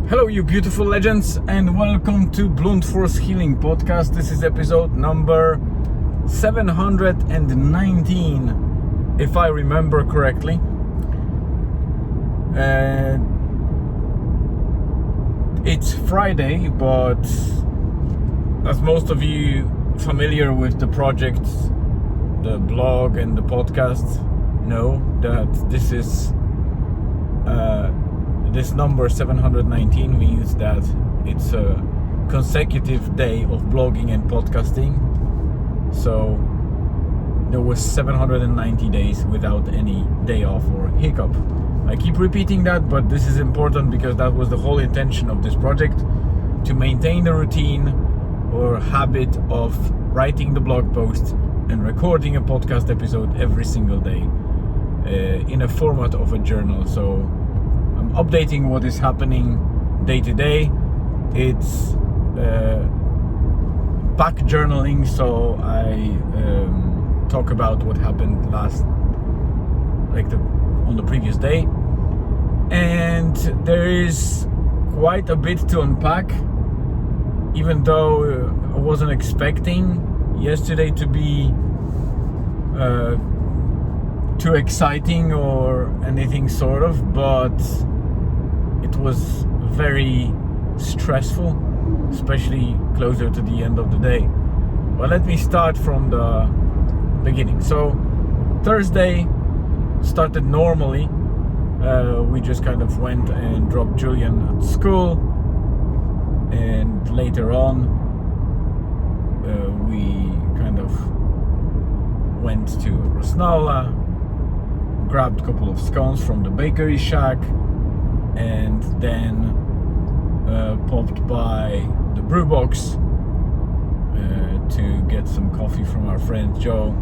Hello, you beautiful legends, and welcome to Blunt Force Healing Podcast. This is episode number 719, if I remember correctly. It's Friday, but as most of you familiar with the project, the blog and the podcast know that this is this number 719 means that it's a consecutive day of blogging and podcasting. So there was 790 days without any day off or hiccup. I keep repeating that, but this is important because that was the whole intention of this project, to maintain the routine or habit of writing the blog post and recording a podcast episode every single day in a format of a journal. So I'm updating what is happening day to day. It's back journaling, so I talk about what happened on the previous day, and there is quite a bit to unpack, even though I wasn't expecting yesterday to be too exciting or anything sort of, but it was very stressful, especially closer to the end of the day. But let me start from the beginning. So Thursday started normally. We just kind of went and dropped Julian at school, and later on we kind of went to Rosnaula, grabbed a couple of scones from the bakery shack, and then popped by the brew box to get some coffee from our friend Joe.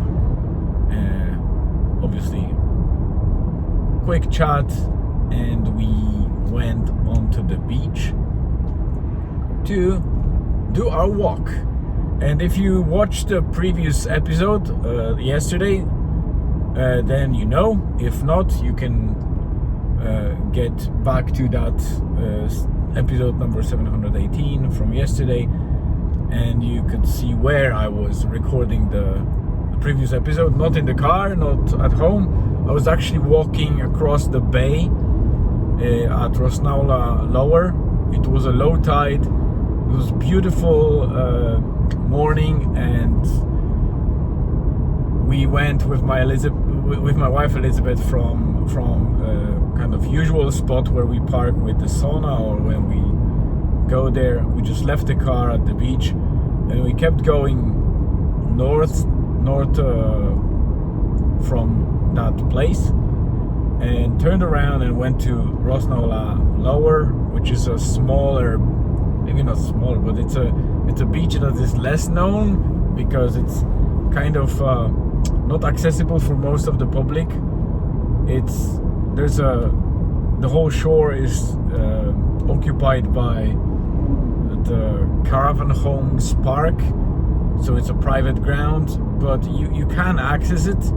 Obviously quick chat, and we went onto the beach to do our walk. And if you watched the previous episode yesterday, then you know. If not, you can get back to that episode number 718 from yesterday, and you could see where I was recording the previous episode. Not in the car, not at home. I was actually walking across the bay at Rosnaula Lower. It was a low tide. It was beautiful morning, and we went with my wife Elizabeth from kind of usual spot where we park with the sauna, or when we go there. We just left the car at the beach, and we kept going north from that place, and turned around and went to Rosnaula Lower, which is a smaller, maybe not smaller, but it's a beach that is less known because it's kind of not accessible for most of the public. The whole shore is occupied by the Caravan Homes Park, so it's a private ground, but you can access it.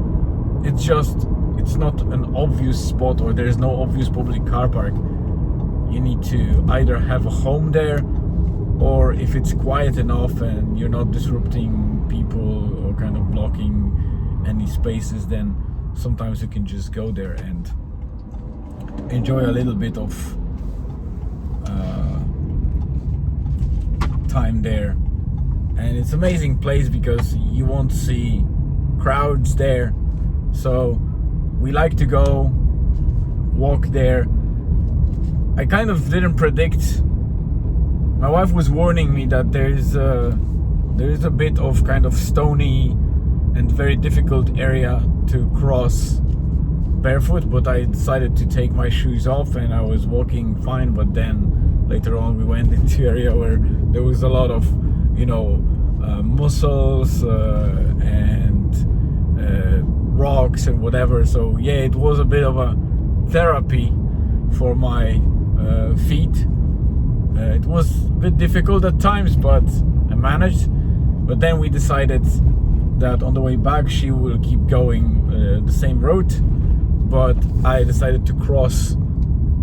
It's not an obvious spot, or there's no obvious public car park. You need to either have a home there, or if it's quiet enough and you're not disrupting people or kind of blocking any spaces, then sometimes you can just go there and enjoy a little bit of time there. And it's an amazing place because you won't see crowds there, so we like to go walk there. I kind of didn't predict. My wife was warning me that there is a bit of kind of stony and very difficult area to cross barefoot, but I decided to take my shoes off, and I was walking fine. But then later on we went into an area where there was a lot of mussels and rocks and whatever. So yeah, it was a bit of a therapy for my feet. It was a bit difficult at times, but I managed. But then we decided that on the way back she will keep going the same route, but I decided to cross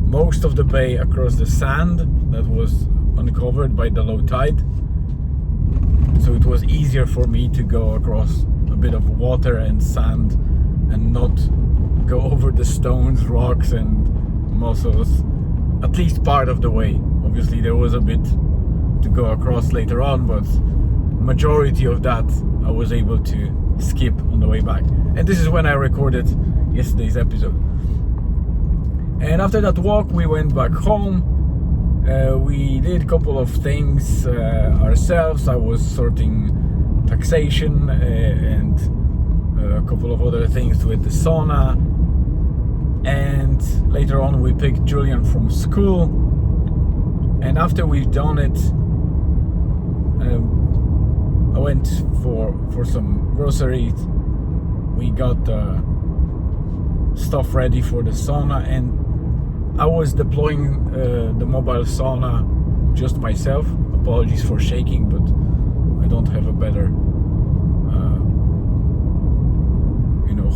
most of the bay across the sand that was uncovered by the low tide. So it was easier for me to go across a bit of water and sand and not go over the stones, rocks and mosses, at least part of the way. Obviously there was a bit to go across later on, but majority of that I was able to skip on the way back. And this is when I recorded yesterday's episode. And after that walk we went back home. We did a couple of things ourselves. I was sorting taxation and a couple of other things with the sauna. And later on we picked Julian from school. And after we've done it, I went for some groceries. We got stuff ready for the sauna, and I was deploying the mobile sauna just myself. Apologies for shaking, but I don't have a better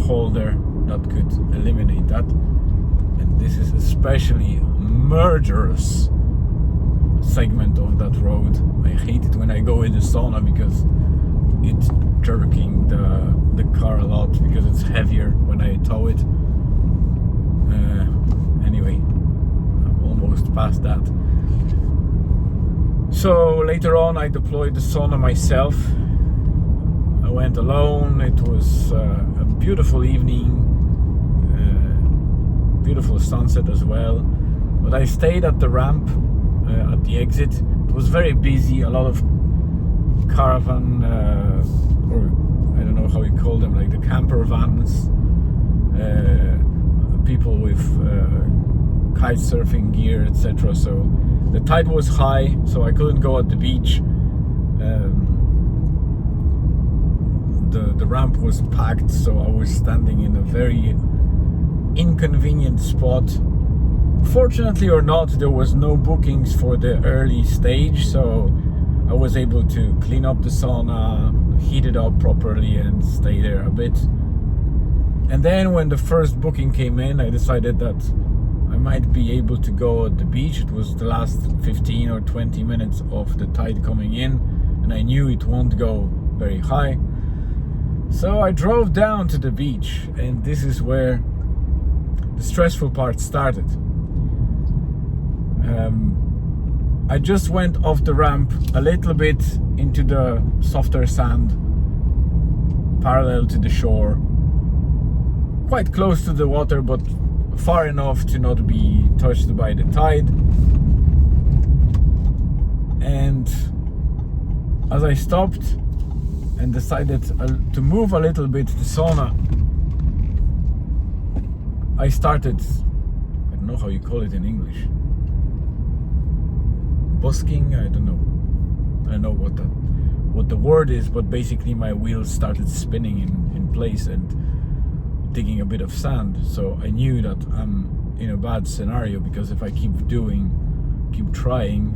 holder that could eliminate that. And this is especially a murderous segment of that road. I hate it when I go in the sauna because it's jerking the car a lot because it's heavier when I tow it. Anyway, I'm almost past that. So later on I deployed the sauna myself. I went alone. It was a beautiful evening, beautiful sunset as well. But I stayed at the ramp at the exit. It was very busy, a lot of caravan or I don't know how you call them, like the camper vans, people with kite surfing gear, etc. So the tide was high, so I couldn't go at the beach. The ramp was packed, so I was standing in a very inconvenient spot. Fortunately or not, there was no bookings for the early stage, so I was able to clean up the sauna, heat it up properly and stay there a bit. And then when the first booking came in, I decided that I might be able to go at the beach. It was the last 15 or 20 minutes of the tide coming in, and I knew it won't go very high. So I drove down to the beach, and this is where the stressful part started. I just went off the ramp a little bit into the softer sand, parallel to the shore, quite close to the water, but far enough to not be touched by the tide. And as I stopped and decided to move a little bit the sauna, I started, I don't know how you call it in English, busking, I don't know what the word is, but basically my wheels started spinning in place and digging a bit of sand. So I knew that I'm in a bad scenario, because if I keep trying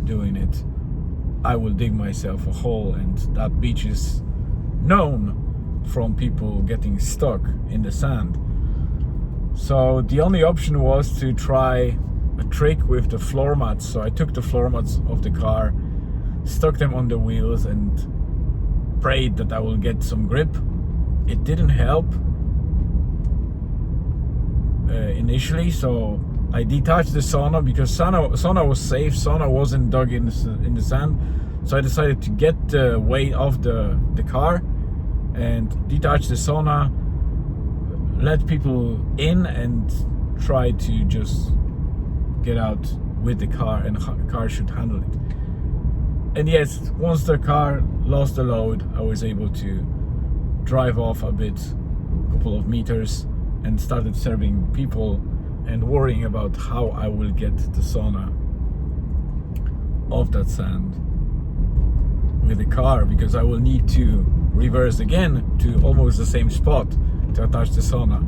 doing it, I will dig myself a hole, and that beach is known from people getting stuck in the sand. So the only option was to try a trick with the floor mats. So I took the floor mats of the car, stuck them on the wheels, and prayed that I will get some grip. It didn't help initially, so I detached the sauna, because sauna was safe. Sauna wasn't dug in the sand, so I decided to get the weight off the car and detach the sauna, let people in, and try to just get out with the car, and the car should handle it. And yes, once the car lost the load, I was able to drive off a bit, a couple of meters, and started serving people and worrying about how I will get the sauna off that sand with the car, because I will need to reverse again to almost the same spot to attach the sauna.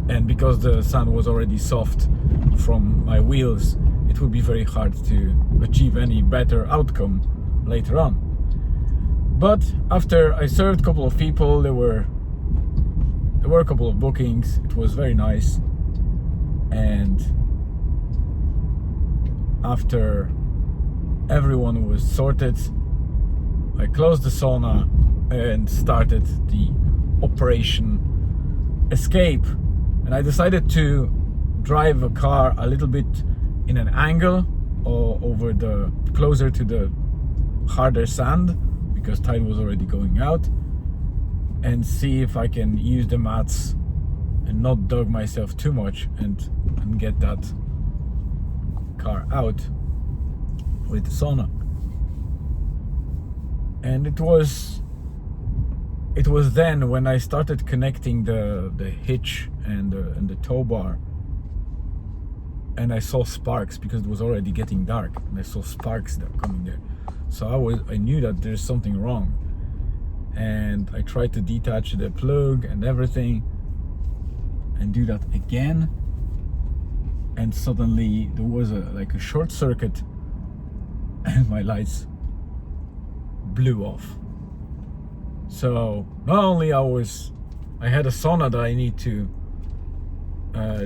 And because the sand was already soft from my wheels, it would be very hard to achieve any better outcome later on. But after I served a couple of people, there were a couple of bookings. It was very nice, and after everyone was sorted, I closed the sauna and started the Operation Escape. And I decided to drive a car a little bit in an angle or over the closer to the harder sand, because tide was already going out, and see if I can use the mats and not dug myself too much and get that car out with the sauna. And it was then when I started connecting the hitch and the tow bar, and I saw sparks, because it was already getting dark, and I saw sparks that coming there. So I knew that there's something wrong, and I tried to detach the plug and everything and do that again, and suddenly there was like a short circuit and my lights blew off. So not only I had a sauna that I need to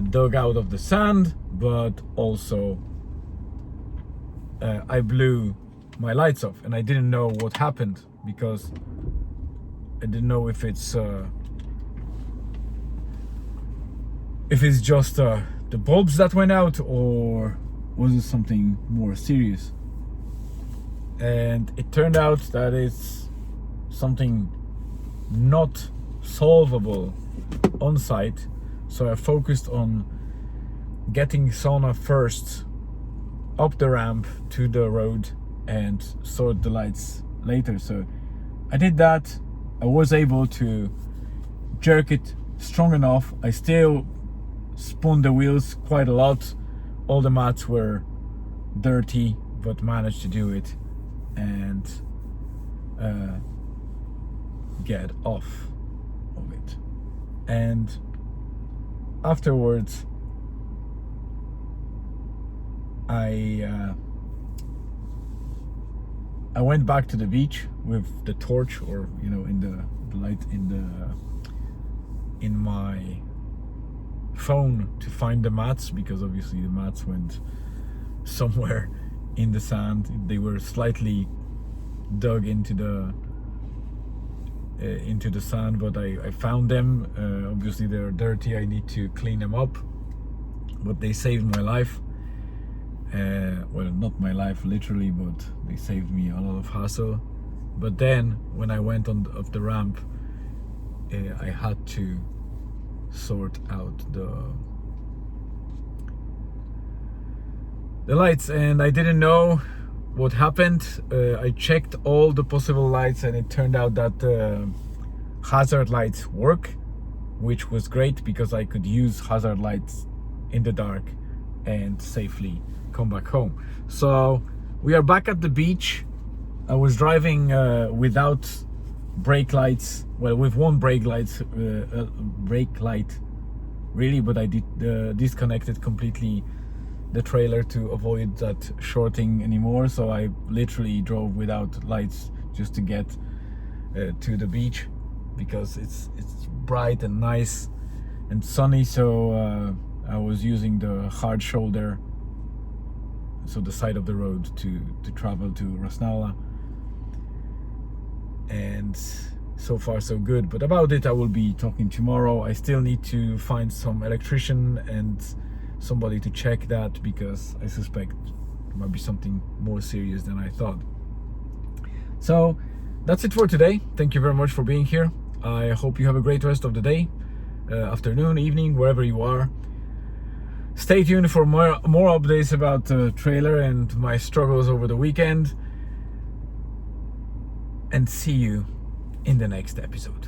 dug out of the sand, but also I blew my lights off, and I didn't know what happened, because I didn't know if it's just the bulbs that went out, or was it something more serious. And it turned out that it's something not solvable on site. So I focused on getting sauna first up the ramp to the road and sort the lights later. So I did that. I was able to jerk it strong enough. I still spun the wheels quite a lot. All the mats were dirty, but managed to do it and get off of it. And afterwards I went back to the beach with the torch, or in the light in my phone, to find the mats, because obviously the mats went somewhere in the sand. They were slightly dug into the sand, but I found them. Obviously they're dirty, I need to clean them up, but they saved my life. Well, not my life literally, but they saved me a lot of hassle. But then when I went up the ramp, I had to sort out the lights, and I didn't know what happened. I checked all the possible lights, and it turned out that hazard lights work, which was great, because I could use hazard lights in the dark and safely come back home. So we are back at the beach. I was driving without brake lights, well, with one brake light really, but I did disconnected completely the trailer to avoid that shorting anymore. So I literally drove without lights just to get to the beach, because it's bright and nice and sunny. So I was using the hard shoulder, so the side of the road, to travel to Rasnala. And so far so good, but about it I will be talking tomorrow. I still need to find some electrician and somebody to check that, because I suspect it might be something more serious than I thought. So that's it for today. Thank you very much for being here. I hope you have a great rest of the day, afternoon, evening, wherever you are. Stay tuned for more updates about the trailer and my struggles over the weekend, and see you in the next episode.